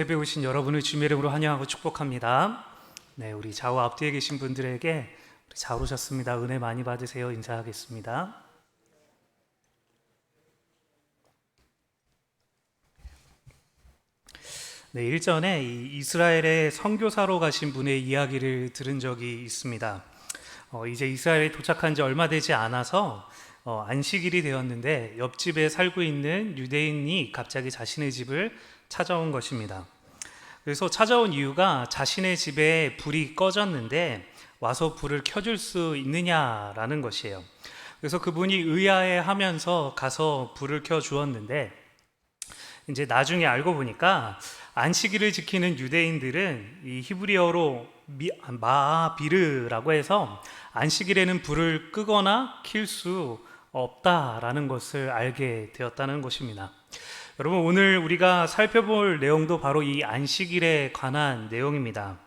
예배 오신 여러분을 주님의 이름으로 환영하고 축복합니다. 네, 우리 좌우 앞뒤에 계신 분들에게 잘 오셨습니다. 은혜 많이 받으세요. 인사하겠습니다. 네, 일전에 이스라엘에 선교사로 가신 분의 이야기를 들은 적이 있습니다. 이제 이스라엘에 도착한 지 얼마 되지 않아서 안식일이 되었는데 옆집에 살고 있는 유대인이 갑자기 자신의 집을 찾아온 것입니다. 그래서 찾아온 이유가 자신의 집에 불이 꺼졌는데 와서 불을 켜줄 수 있느냐라는 것이에요. 그래서 그분이 의아해하면서 가서 불을 켜 주었는데 이제 나중에 알고 보니까 안식일을 지키는 유대인들은 이 히브리어로 마비르라고 해서 안식일에는 불을 끄거나 킬 수 없다라는 것을 알게 되었다는 것입니다. 여러분, 오늘 우리가 살펴볼 내용도 바로 이 안식일에 관한 내용입니다.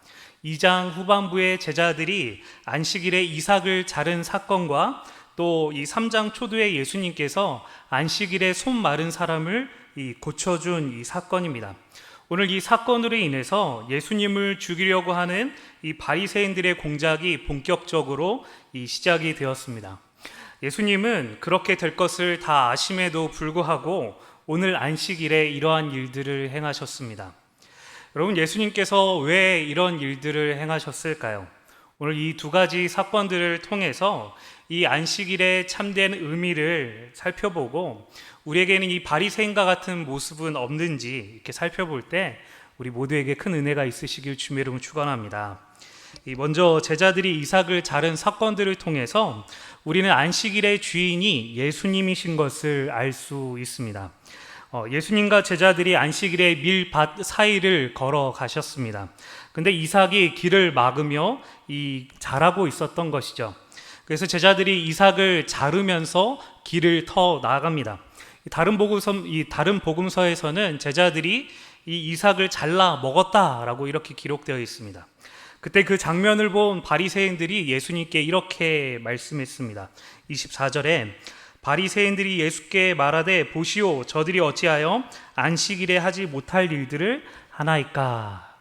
2장 후반부에 제자들이 안식일에 이삭을 자른 사건과 또 이 3장 초두에 예수님께서 안식일에 손 마른 사람을 고쳐준 이 사건입니다. 오늘 이 사건으로 인해서 예수님을 죽이려고 하는 이 바리새인들의 공작이 본격적으로 시작이 되었습니다. 예수님은 그렇게 될 것을 다 아심에도 불구하고 오늘 안식일에 이러한 일들을 행하셨습니다. 여러분, 예수님께서 왜 이런 일들을 행하셨을까요? 오늘 이 두 가지 사건들을 통해서 이 안식일의 참된 의미를 살펴보고 우리에게는 이 바리새인과 같은 모습은 없는지 이렇게 살펴볼 때 우리 모두에게 큰 은혜가 있으시길 주님의 이름으로 축원합니다. 먼저 제자들이 이삭을 자른 사건들을 통해서 우리는 안식일의 주인이 예수님이신 것을 알 수 있습니다. 예수님과 제자들이 안식일에 밀밭 사이를 걸어가셨습니다. 근데 이삭이 길을 막으며 자라고 있었던 것이죠. 그래서 제자들이 이삭을 자르면서 길을 터 나갑니다. 다른 복음서에서는 제자들이 이 이삭을 잘라 먹었다라고 이렇게 기록되어 있습니다. 그때 그 장면을 본 바리새인들이 예수님께 이렇게 말씀했습니다. 24절에 바리새인들이 예수께 말하되 보시오, 저들이 어찌하여 안식일에 하지 못할 일들을 하나이까.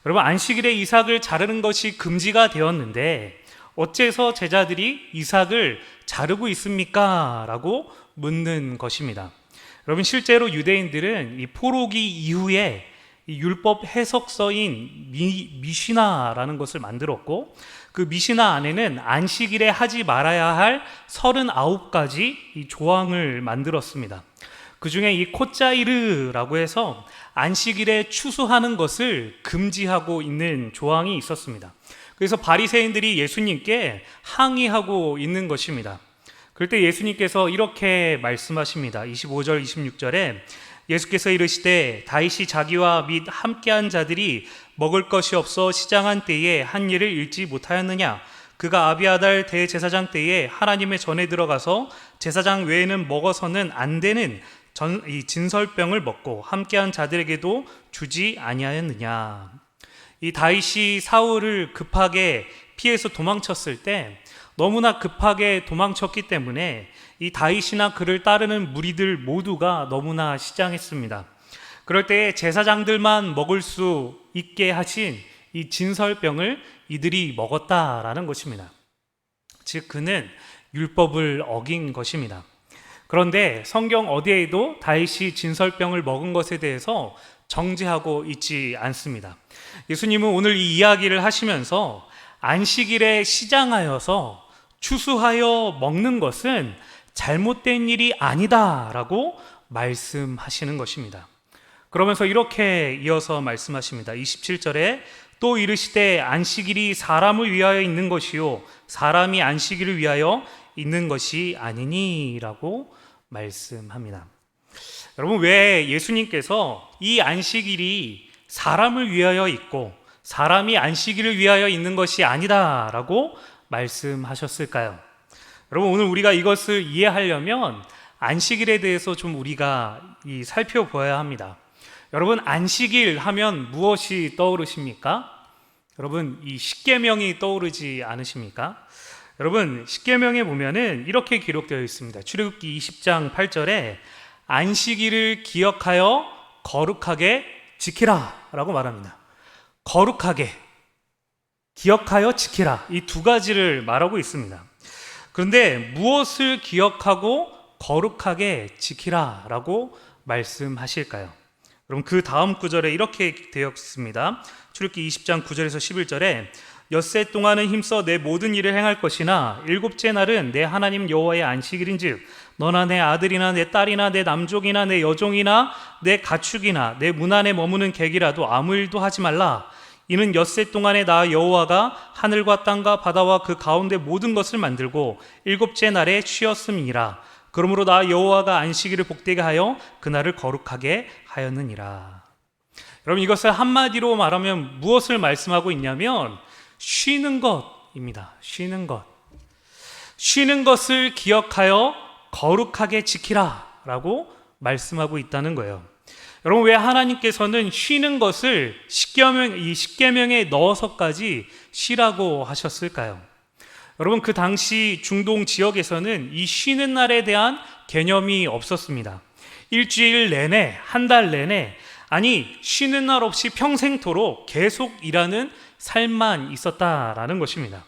여러분, 안식일에 이삭을 자르는 것이 금지가 되었는데 어째서 제자들이 이삭을 자르고 있습니까? 라고 묻는 것입니다. 여러분, 실제로 유대인들은 이 포로기 이후에 이 율법 해석서인 미시나라는 것을 만들었고 그 미시나 안에는 안식일에 하지 말아야 할 39가지 이 조항을 만들었습니다. 그 중에 이 코짜이르라고 해서 안식일에 추수하는 것을 금지하고 있는 조항이 있었습니다. 그래서 바리새인들이 예수님께 항의하고 있는 것입니다. 그럴 때 예수님께서 이렇게 말씀하십니다. 25절 26절에 예수께서 이르시되 다윗이 자기와 및 함께한 자들이 먹을 것이 없어 시장한 때에 한 일을 잃지 못하였느냐? 그가 아비아달 대제사장 때에 하나님의 전에 들어가서 제사장 외에는 먹어서는 안 되는 이 진설병을 먹고 함께한 자들에게도 주지 아니하였느냐? 이 다윗이 사울을 급하게 피해서 도망쳤을 때 너무나 급하게 도망쳤기 때문에 이 다윗이나 그를 따르는 무리들 모두가 너무나 시장했습니다. 그럴 때 제사장들만 먹을 수 있게 하신 이 진설병을 이들이 먹었다라는 것입니다. 즉 그는 율법을 어긴 것입니다. 그런데 성경 어디에도 다윗이 진설병을 먹은 것에 대해서 정죄하고 있지 않습니다. 예수님은 오늘 이 이야기를 하시면서 안식일에 시장하여서 추수하여 먹는 것은 잘못된 일이 아니다라고 말씀하시는 것입니다. 그러면서 이렇게 이어서 말씀하십니다. 27절에 또 이르시되 안식일이 사람을 위하여 있는 것이요 사람이 안식일을 위하여 있는 것이 아니니라고 말씀합니다. 여러분, 왜 예수님께서 이 안식일이 사람을 위하여 있고 사람이 안식일을 위하여 있는 것이 아니다라고 말씀하셨을까요? 여러분, 오늘 우리가 이것을 이해하려면 안식일에 대해서 좀 우리가 살펴보아야 합니다. 여러분, 안식일 하면 무엇이 떠오르십니까? 여러분, 이 십계명이 떠오르지 않으십니까? 여러분, 십계명에 보면은 이렇게 기록되어 있습니다. 출애굽기 20장 8절에 안식일을 기억하여 거룩하게 지키라 라고 말합니다. 거룩하게, 기억하여 지키라, 이 두 가지를 말하고 있습니다. 그런데 무엇을 기억하고 거룩하게 지키라 라고 말씀하실까요? 여러분, 그 다음 구절에 이렇게 되어 있습니다. 출애굽기 20장 9절에서 11절에 엿새 동안은 힘써 내 모든 일을 행할 것이나 일곱째 날은 내 하나님 여호와의 안식일인즉 너나 내 아들이나 내 딸이나 내 남종이나 내 여종이나 내 가축이나 내 문 안에 머무는 객이라도 아무 일도 하지 말라. 이는 엿새 동안에 나 여호와가 하늘과 땅과 바다와 그 가운데 모든 것을 만들고 일곱째 날에 쉬었음이라. 그러므로 나 여호와가 안식일을 복되게 하여 그날을 거룩하게 하였느니라. 여러분, 이것을 한마디로 말하면 무엇을 말씀하고 있냐면 쉬는 것입니다. 쉬는 것. 쉬는 것을 기억하여 거룩하게 지키라 라고 말씀하고 있다는 거예요. 여러분, 왜 하나님께서는 쉬는 것을 이 십계명에 넣어서까지 쉬라고 하셨을까요? 여러분, 그 당시 중동 지역에서는 이 쉬는 날에 대한 개념이 없었습니다. 일주일 내내, 한 달 내내, 아니 쉬는 날 없이 평생토록 계속 일하는 삶만 있었다라는 것입니다.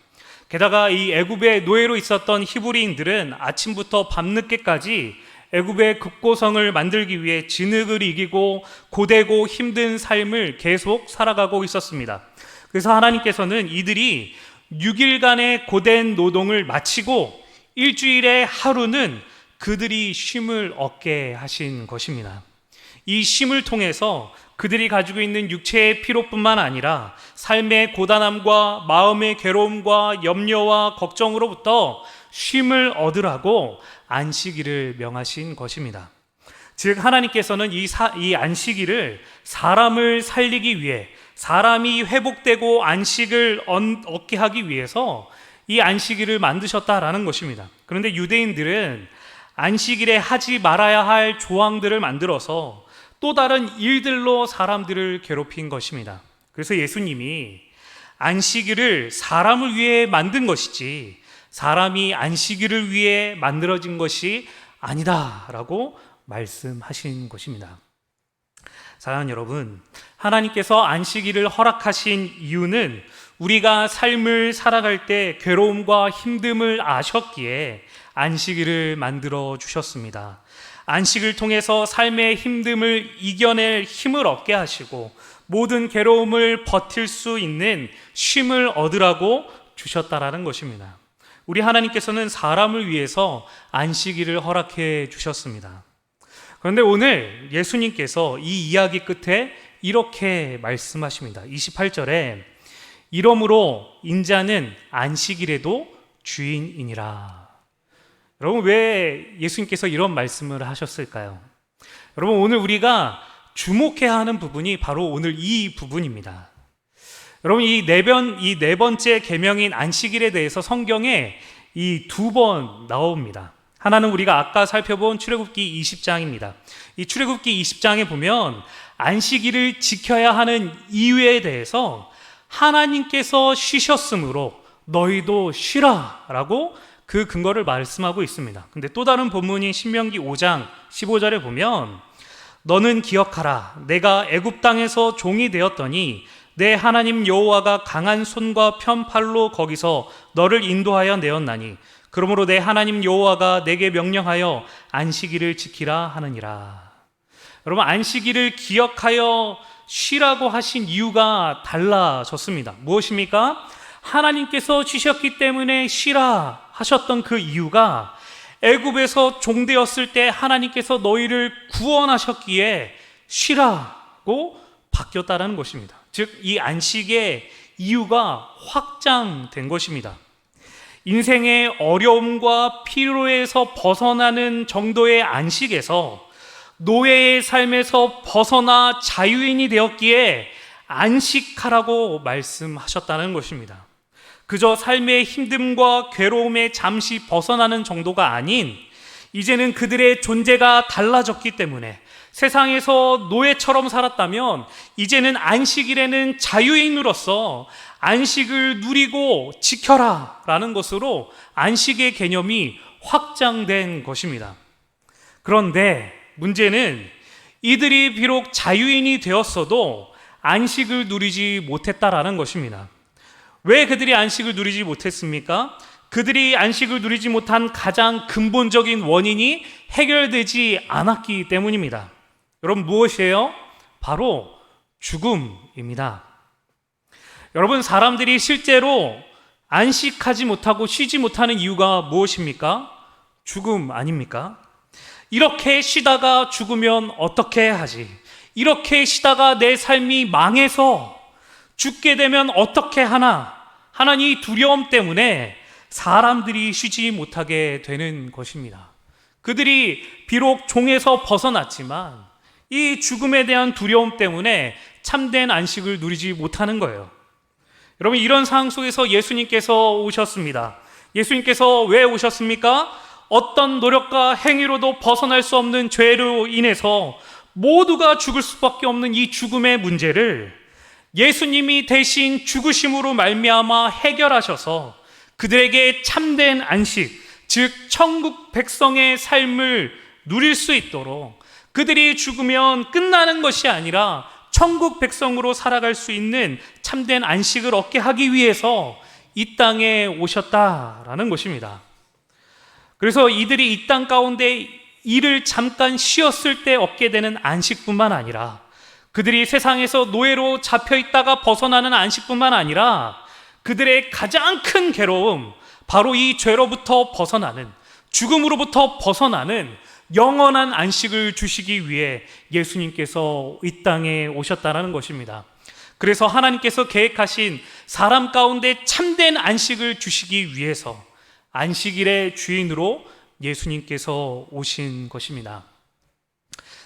게다가 이 애굽의 노예로 있었던 히브리인들은 아침부터 밤늦게까지 애굽의 국고성을 만들기 위해 진흙을 이기고 고되고 힘든 삶을 계속 살아가고 있었습니다. 그래서 하나님께서는 이들이 6일간의 고된 노동을 마치고 일주일의 하루는 그들이 쉼을 얻게 하신 것입니다. 이 쉼을 통해서 그들이 가지고 있는 육체의 피로뿐만 아니라 삶의 고단함과 마음의 괴로움과 염려와 걱정으로부터 쉼을 얻으라고 안식일을 명하신 것입니다. 즉, 하나님께서는 이 안식일을 사람을 살리기 위해, 사람이 회복되고 안식을 얻게 하기 위해서 이 안식일을 만드셨다라는 것입니다. 그런데 유대인들은 안식일에 하지 말아야 할 조항들을 만들어서 또 다른 일들로 사람들을 괴롭힌 것입니다. 그래서 예수님이 안식일을 사람을 위해 만든 것이지 사람이 안식일을 위해 만들어진 것이 아니다라고 말씀하신 것입니다. 사랑하는 여러분, 하나님께서 안식일을 허락하신 이유는 우리가 삶을 살아갈 때 괴로움과 힘듦을 아셨기에 안식일을 만들어 주셨습니다. 안식을 통해서 삶의 힘듦을 이겨낼 힘을 얻게 하시고 모든 괴로움을 버틸 수 있는 쉼을 얻으라고 주셨다라는 것입니다. 우리 하나님께서는 사람을 위해서 안식일을 허락해 주셨습니다. 그런데 오늘 예수님께서 이 이야기 끝에 이렇게 말씀하십니다. 28절에 이러므로 인자는 안식일에도 주인이니라. 여러분, 왜 예수님께서 이런 말씀을 하셨을까요? 여러분, 오늘 우리가 주목해야 하는 부분이 바로 오늘 이 부분입니다. 여러분, 이 네 번째 계명인 안식일에 대해서 성경에 이 2번 나옵니다. 하나는 우리가 아까 살펴본 출애굽기 20장입니다. 이 출애굽기 20장에 보면 안식일을 지켜야 하는 이유에 대해서 하나님께서 쉬셨으므로 너희도 쉬라 라고 그 근거를 말씀하고 있습니다. 근데 또 다른 본문인 신명기 5장 15절에 보면 너는 기억하라. 내가 애굽 땅에서 종이 되었더니 내 하나님 여호와가 강한 손과 편팔로 거기서 너를 인도하여 내었나니 그러므로 내 하나님 여호와가 내게 명령하여 안식일을 지키라 하느니라. 여러분, 안식일을 기억하여 쉬라고 하신 이유가 달라졌습니다. 무엇입니까? 하나님께서 쉬셨기 때문에 쉬라 하셨던 그 이유가 애굽에서 종되었을 때 하나님께서 너희를 구원하셨기에 쉬라고 바뀌었다는 것입니다. 즉, 이 안식의 이유가 확장된 것입니다. 인생의 어려움과 피로에서 벗어나는 정도의 안식에서 노예의 삶에서 벗어나 자유인이 되었기에 안식하라고 말씀하셨다는 것입니다. 그저 삶의 힘듦과 괴로움에 잠시 벗어나는 정도가 아닌 이제는 그들의 존재가 달라졌기 때문에 세상에서 노예처럼 살았다면 이제는 안식일에는 자유인으로서 안식을 누리고 지켜라 라는 것으로 안식의 개념이 확장된 것입니다. 그런데 문제는 이들이 비록 자유인이 되었어도 안식을 누리지 못했다라는 것입니다. 왜 그들이 안식을 누리지 못했습니까? 그들이 안식을 누리지 못한 가장 근본적인 원인이 해결되지 않았기 때문입니다. 여러분, 무엇이에요? 바로 죽음입니다. 여러분, 사람들이 실제로 안식하지 못하고 쉬지 못하는 이유가 무엇입니까? 죽음 아닙니까? 이렇게 쉬다가 죽으면 어떻게 하지? 이렇게 쉬다가 내 삶이 망해서 죽게 되면 어떻게 하나? 하는 이 두려움 때문에 사람들이 쉬지 못하게 되는 것입니다. 그들이 비록 종에서 벗어났지만 이 죽음에 대한 두려움 때문에 참된 안식을 누리지 못하는 거예요. 여러분, 이런 상황 속에서 예수님께서 오셨습니다. 예수님께서 왜 오셨습니까? 어떤 노력과 행위로도 벗어날 수 없는 죄로 인해서 모두가 죽을 수밖에 없는 이 죽음의 문제를 예수님이 대신 죽으심으로 말미암아 해결하셔서 그들에게 참된 안식, 즉 천국 백성의 삶을 누릴 수 있도록, 그들이 죽으면 끝나는 것이 아니라 천국 백성으로 살아갈 수 있는 참된 안식을 얻게 하기 위해서 이 땅에 오셨다라는 것입니다. 그래서 이들이 이 땅 가운데 일을 잠깐 쉬었을 때 얻게 되는 안식뿐만 아니라, 그들이 세상에서 노예로 잡혀 있다가 벗어나는 안식뿐만 아니라 그들의 가장 큰 괴로움, 바로 이 죄로부터 벗어나는, 죽음으로부터 벗어나는 영원한 안식을 주시기 위해 예수님께서 이 땅에 오셨다는 것입니다. 그래서 하나님께서 계획하신 사람 가운데 참된 안식을 주시기 위해서 안식일의 주인으로 예수님께서 오신 것입니다.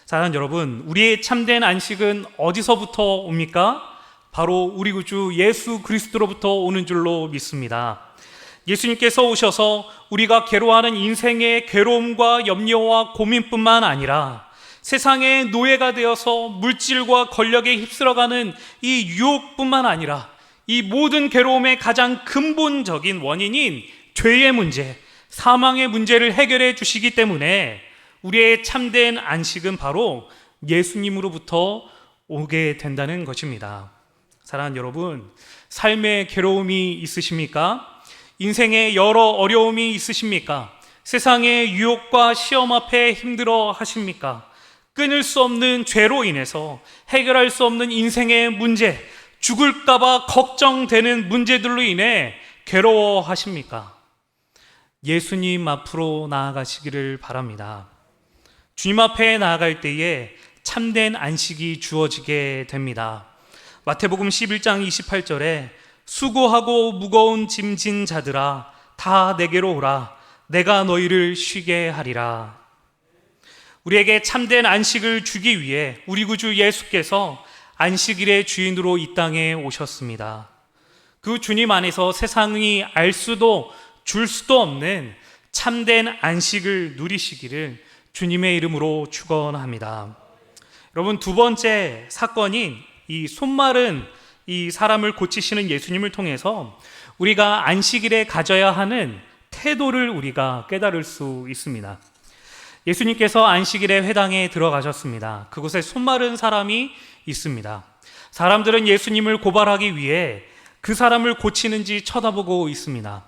사랑하는 여러분, 우리의 참된 안식은 어디서부터 옵니까? 바로 우리 구주 예수 그리스도로부터 오는 줄로 믿습니다. 예수님께서 오셔서 우리가 괴로워하는 인생의 괴로움과 염려와 고민뿐만 아니라 세상의 노예가 되어서 물질과 권력에 휩쓸어가는 이 유혹뿐만 아니라 이 모든 괴로움의 가장 근본적인 원인인 죄의 문제, 사망의 문제를 해결해 주시기 때문에 우리의 참된 안식은 바로 예수님으로부터 오게 된다는 것입니다. 사랑하는 여러분, 삶의 괴로움이 있으십니까? 인생에 여러 어려움이 있으십니까? 세상의 유혹과 시험 앞에 힘들어 하십니까? 끊을 수 없는 죄로 인해서 해결할 수 없는 인생의 문제, 죽을까봐 걱정되는 문제들로 인해 괴로워하십니까? 예수님 앞으로 나아가시기를 바랍니다. 주님 앞에 나아갈 때에 참된 안식이 주어지게 됩니다. 마태복음 11장 28절에 수고하고 무거운 짐진 자들아 다 내게로 오라, 내가 너희를 쉬게 하리라. 우리에게 참된 안식을 주기 위해 우리 구주 예수께서 안식일의 주인으로 이 땅에 오셨습니다. 그 주님 안에서 세상이 알 수도 줄 수도 없는 참된 안식을 누리시기를 주님의 이름으로 축원합니다. 여러분, 두 번째 사건인 이 손마른 이 사람을 고치시는 예수님을 통해서 우리가 안식일에 가져야 하는 태도를 우리가 깨달을 수 있습니다. 예수님께서 안식일에 회당에 들어가셨습니다. 그곳에 손마른 사람이 있습니다. 사람들은 예수님을 고발하기 위해 그 사람을 고치는지 쳐다보고 있습니다.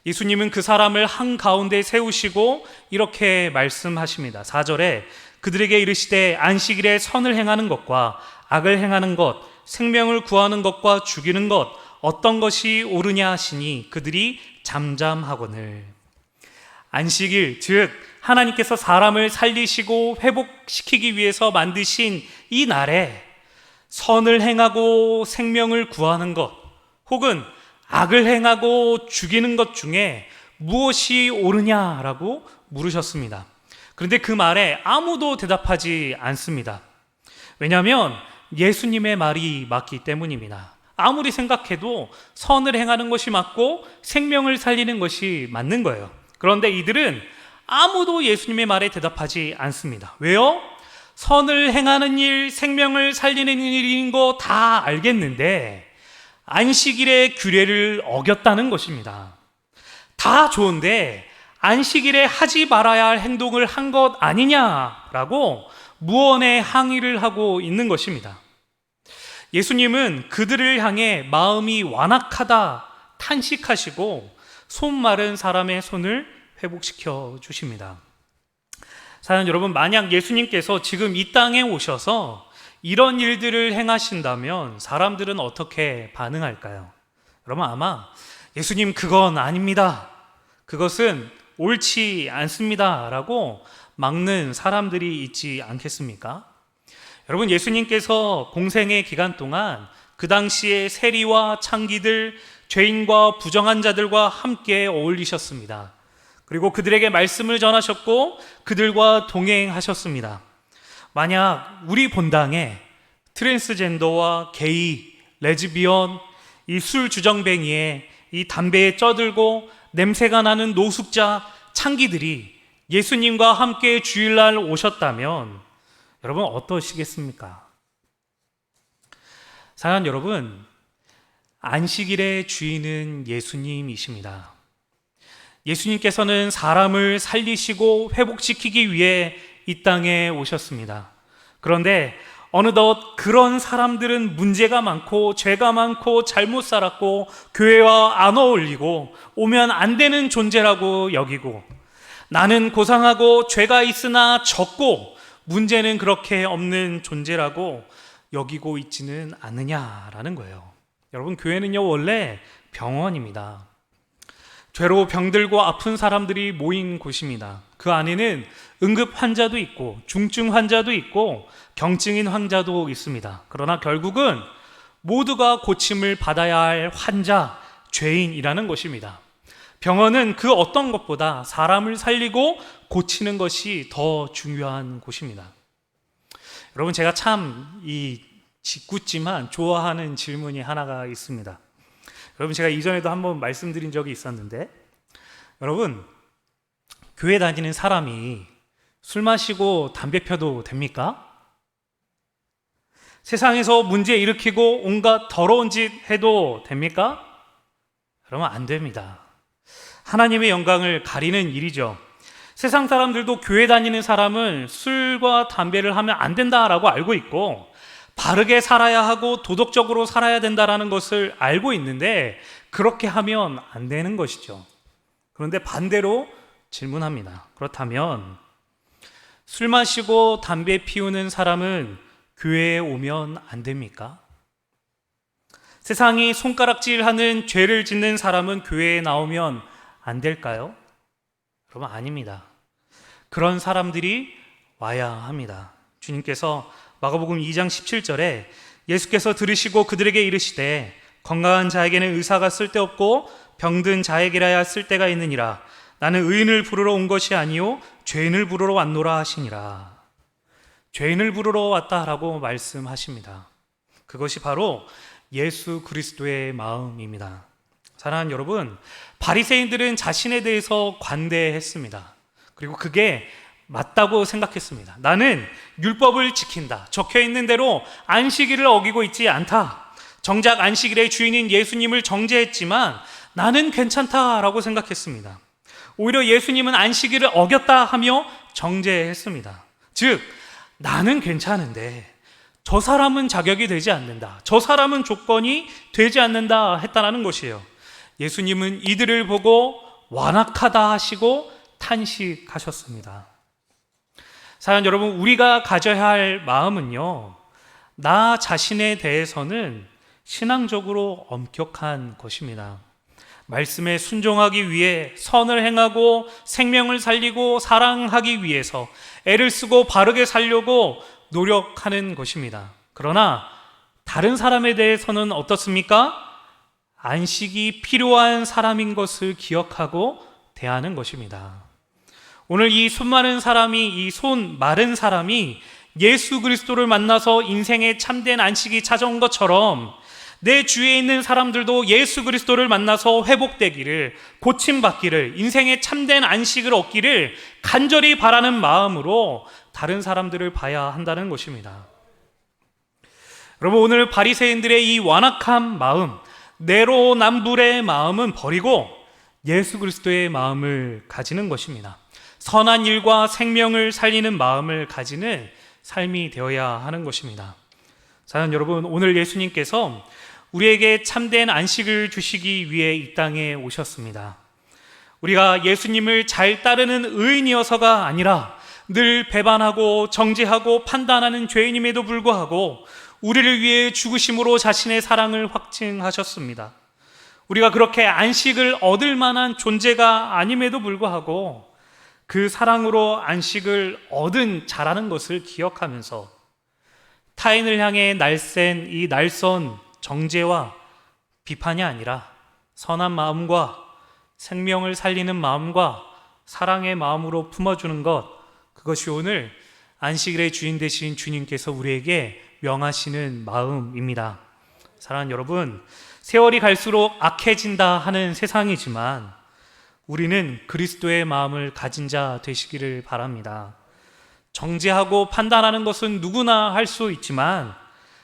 예수님은 그 사람을 한가운데 세우시고 이렇게 말씀하십니다. 4절에 그들에게 이르시되 안식일에 선을 행하는 것과 악을 행하는 것, 생명을 구하는 것과 죽이는 것 어떤 것이 옳으냐 하시니 그들이 잠잠하거늘. 안식일, 즉 하나님께서 사람을 살리시고 회복시키기 위해서 만드신 이 날에 선을 행하고 생명을 구하는 것 혹은 악을 행하고 죽이는 것 중에 무엇이 옳으냐라고 물으셨습니다. 그런데 그 말에 아무도 대답하지 않습니다. 왜냐하면 예수님의 말이 맞기 때문입니다. 아무리 생각해도 선을 행하는 것이 맞고 생명을 살리는 것이 맞는 거예요. 그런데 이들은 아무도 예수님의 말에 대답하지 않습니다. 왜요? 선을 행하는 일, 생명을 살리는 일인 거 다 알겠는데 안식일의 규례를 어겼다는 것입니다. 다 좋은데 안식일에 하지 말아야 할 행동을 한 것 아니냐라고 무언의 항의를 하고 있는 것입니다. 예수님은 그들을 향해 마음이 완악하다 탄식하시고 손 마른 사람의 손을 회복시켜 주십니다. 사랑하는 여러분, 만약 예수님께서 지금 이 땅에 오셔서 이런 일들을 행하신다면 사람들은 어떻게 반응할까요? 여러분, 아마 예수님 그건 아닙니다, 그것은 옳지 않습니다 라고 막는 사람들이 있지 않겠습니까? 여러분, 예수님께서 공생의 기간 동안 그 당시에 세리와 창기들, 죄인과 부정한 자들과 함께 어울리셨습니다. 그리고 그들에게 말씀을 전하셨고 그들과 동행하셨습니다. 만약 우리 본당에 트랜스젠더와 게이, 레즈비언, 이 술 주정뱅이에 이 담배에 쪄들고 냄새가 나는 노숙자, 창기들이 예수님과 함께 주일날 오셨다면 여러분 어떠시겠습니까? 사랑하는 여러분, 안식일의 주인은 예수님이십니다. 예수님께서는 사람을 살리시고 회복시키기 위해 이 땅에 오셨습니다. 그런데 어느덧 그런 사람들은 문제가 많고 죄가 많고 잘못 살았고 교회와 안 어울리고 오면 안 되는 존재라고 여기고, 나는 고상하고 죄가 있으나 적고 문제는 그렇게 없는 존재라고 여기고 있지는 않느냐라는 거예요. 여러분, 교회는요 원래 병원입니다. 죄로 병들고 아픈 사람들이 모인 곳입니다. 그 안에는 응급 환자도 있고 중증 환자도 있고 경증인 환자도 있습니다. 그러나 결국은 모두가 고침을 받아야 할 환자, 죄인이라는 것입니다. 병원은 그 어떤 것보다 사람을 살리고 고치는 것이 더 중요한 곳입니다. 여러분, 제가 참 이 짓궂지만 좋아하는 질문이 하나가 있습니다. 여러분, 제가 이전에도 한번 말씀드린 적이 있었는데, 여러분, 교회 다니는 사람이 술 마시고 담배 펴도 됩니까? 세상에서 문제 일으키고 온갖 더러운 짓 해도 됩니까? 여러분, 안 됩니다. 하나님의 영광을 가리는 일이죠. 세상 사람들도 교회 다니는 사람은 술과 담배를 하면 안 된다라고 알고 있고 바르게 살아야 하고 도덕적으로 살아야 된다라는 것을 알고 있는데 그렇게 하면 안 되는 것이죠. 그런데 반대로 질문합니다. 그렇다면 술 마시고 담배 피우는 사람은 교회에 오면 안 됩니까? 세상이 손가락질하는 죄를 짓는 사람은 교회에 나오면 안 될까요? 여러분, 아닙니다. 그런 사람들이 와야 합니다. 주님께서 마가복음 2장 17절에 예수께서 들으시고 그들에게 이르시되 건강한 자에게는 의사가 쓸데없고 병든 자에게라야 쓸데가 있느니라. 나는 의인을 부르러 온 것이 아니요 죄인을 부르러 왔노라 하시니라. 죄인을 부르러 왔다라고 말씀하십니다. 그것이 바로 예수 그리스도의 마음입니다. 사랑하는 여러분, 바리새인들은 자신에 대해서 관대했습니다. 그리고 그게 맞다고 생각했습니다. 나는 율법을 지킨다. 적혀 있는 대로 안식일을 어기고 있지 않다. 정작 안식일의 주인인 예수님을 정죄했지만 나는 괜찮다라고 생각했습니다. 오히려 예수님은 안식일을 어겼다 하며 정죄했습니다. 즉, 나는 괜찮은데 저 사람은 자격이 되지 않는다, 저 사람은 조건이 되지 않는다 했다는 것이에요. 예수님은 이들을 보고 완악하다 하시고 탄식하셨습니다. 사랑하는 여러분, 우리가 가져야 할 마음은요, 나 자신에 대해서는 신앙적으로 엄격한 것입니다. 말씀에 순종하기 위해 선을 행하고 생명을 살리고 사랑하기 위해서 애를 쓰고 바르게 살려고 노력하는 것입니다. 그러나 다른 사람에 대해서는 어떻습니까? 안식이 필요한 사람인 것을 기억하고 대하는 것입니다. 오늘 이 손 마른 사람이 예수 그리스도를 만나서 인생의 참된 안식이 찾아온 것처럼 내 주위에 있는 사람들도 예수 그리스도를 만나서 회복되기를, 고침받기를, 인생의 참된 안식을 얻기를 간절히 바라는 마음으로 다른 사람들을 봐야 한다는 것입니다. 여러분, 오늘 바리새인들의 이 완악한 마음, 내로남불의 마음은 버리고 예수 그리스도의 마음을 가지는 것입니다. 선한 일과 생명을 살리는 마음을 가지는 삶이 되어야 하는 것입니다. 사랑하는 여러분, 오늘 예수님께서 우리에게 참된 안식을 주시기 위해 이 땅에 오셨습니다. 우리가 예수님을 잘 따르는 의인이어서가 아니라 늘 배반하고 정죄하고 판단하는 죄인임에도 불구하고 우리를 위해 죽으심으로 자신의 사랑을 확증하셨습니다. 우리가 그렇게 안식을 얻을 만한 존재가 아님에도 불구하고 그 사랑으로 안식을 얻은 자라는 것을 기억하면서 타인을 향해 날쌘 이 날선 정죄와 비판이 아니라 선한 마음과 생명을 살리는 마음과 사랑의 마음으로 품어주는 것, 그것이 오늘 안식일의 주인 되신 주님께서 우리에게 명하시는 마음입니다. 사랑하는 여러분, 세월이 갈수록 악해진다 하는 세상이지만 우리는 그리스도의 마음을 가진 자 되시기를 바랍니다. 정죄하고 판단하는 것은 누구나 할 수 있지만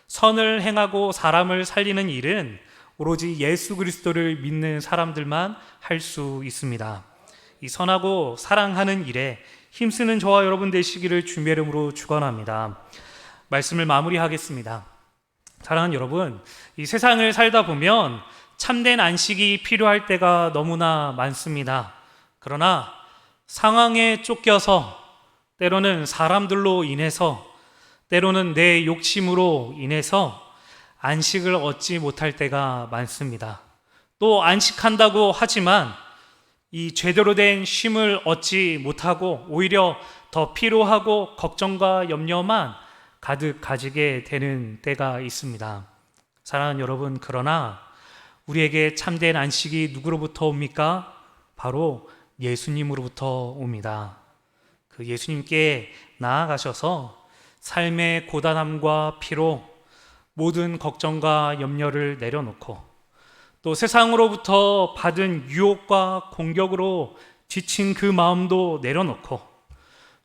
선을 행하고 사람을 살리는 일은 오로지 예수 그리스도를 믿는 사람들만 할 수 있습니다. 이 선하고 사랑하는 일에 힘쓰는 저와 여러분 되시기를 주님의 이름으로 축원합니다. 말씀을 마무리하겠습니다. 사랑하는 여러분, 이 세상을 살다 보면 참된 안식이 필요할 때가 너무나 많습니다. 그러나 상황에 쫓겨서 때로는 사람들로 인해서 때로는 내 욕심으로 인해서 안식을 얻지 못할 때가 많습니다. 또 안식한다고 하지만 이 제대로 된 쉼을 얻지 못하고 오히려 더 피로하고 걱정과 염려만 가득 가지게 되는 때가 있습니다. 사랑하는 여러분, 그러나 우리에게 참된 안식이 누구로부터 옵니까? 바로 예수님으로부터 옵니다. 그 예수님께 나아가셔서 삶의 고단함과 피로, 모든 걱정과 염려를 내려놓고 또 세상으로부터 받은 유혹과 공격으로 지친 그 마음도 내려놓고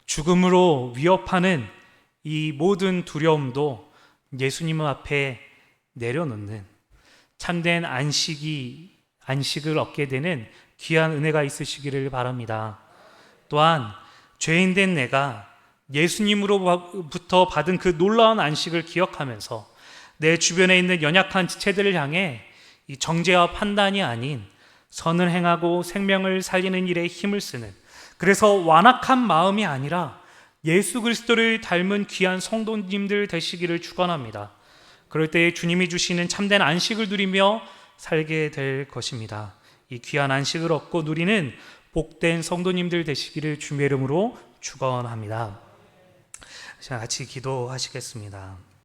죽음으로 위협하는 이 모든 두려움도 예수님 앞에 내려놓는 참된 안식을 얻게 되는 귀한 은혜가 있으시기를 바랍니다. 또한 죄인된 내가 예수님으로부터 받은 그 놀라운 안식을 기억하면서 내 주변에 있는 연약한 지체들을 향해 이 정죄와 판단이 아닌 선을 행하고 생명을 살리는 일에 힘을 쓰는, 그래서 완악한 마음이 아니라 예수 그리스도를 닮은 귀한 성도님들 되시기를 축원합니다. 그럴 때 주님이 주시는 참된 안식을 누리며 살게 될 것입니다. 이 귀한 안식을 얻고 누리는 복된 성도님들 되시기를 주님의 이름으로 축원합니다. 자, 같이 기도하시겠습니다.